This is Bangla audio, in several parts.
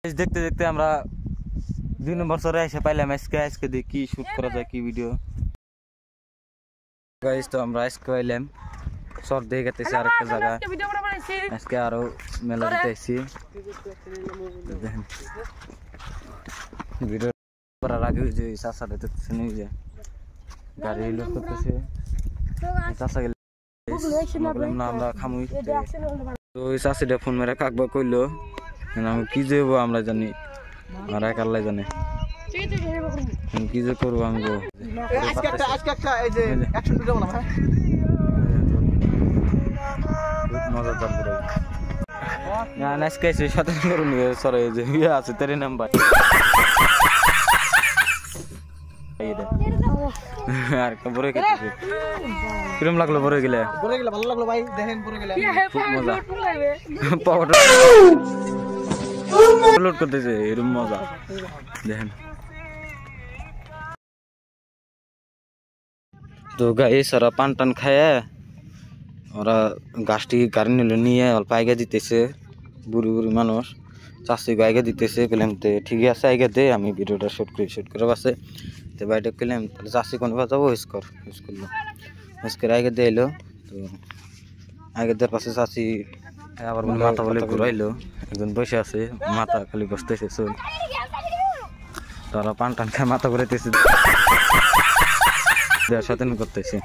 দেখতে দেখতে আমরা 2 নম্বর সরে এসে পাইলাম। আজকে দেখি শুট করা যায় কি ভিডিও। গাইস তো আমরা আজকে পাইলাম সর দিয়ে গেতেছি আরেকটা জায়গা। আজকে আরো মেলা দিতেছি। ভিডিও করার আগে যে চাচাটা দেখতেছেন এই যে গাড়ি লোড করতেছে। চাচা গেলে আমরা খামুই তো ওই চাষিটা ফোন মেরে কাকবা কইলো আমি কি যে হবো আমরা জানি, আর এক আল্লাহ জানে কি যে করবো। আমি মজা আজকে সাথে সরে যে ইয়ে আছে তেরে নাম্বার আর বড় খেতেছে। কিরম লাগলো বড় গেলে? ভালো লাগলো ভাই, দেখেন বড় গেলে খুব মজা। লোড করতেছে এরকম মজা দেখেন। তো গাইস ওরা পান টান খায় ওরা গাছটি গাড়ি নিল নিয়ে অল্প আগে দিতেছে। বুড়ি বুড়ি মানুষ চাষি আগে দিতেছে। বললাম তো ঠিকই আছে আগে দে, আমি ভিডিওটা শুট করে বাসে তো বাইরে পেলাম। তাহলে চাষি কোনো বাজাবো হুইস করলো হুইস করে আগে দিয়ে এলো। তো আগে দেওয়ার পাশে চাষি আবার মাথা বলে ঘুরাইলো। একজন বসে আছে মাথা খালি বসতেছে চল। তারা পান টান খায় মাথা ঘুরাইতেছে সচেতন করতেছে।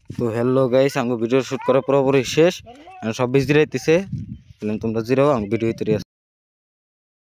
তো হ্যালো গাইস, আমি ভিডিও শুট করা পুরোপুরি শেষ। সব বেশ জিরাইতেছে, তোমরা জিরাও আমি ভিডিও তৈরি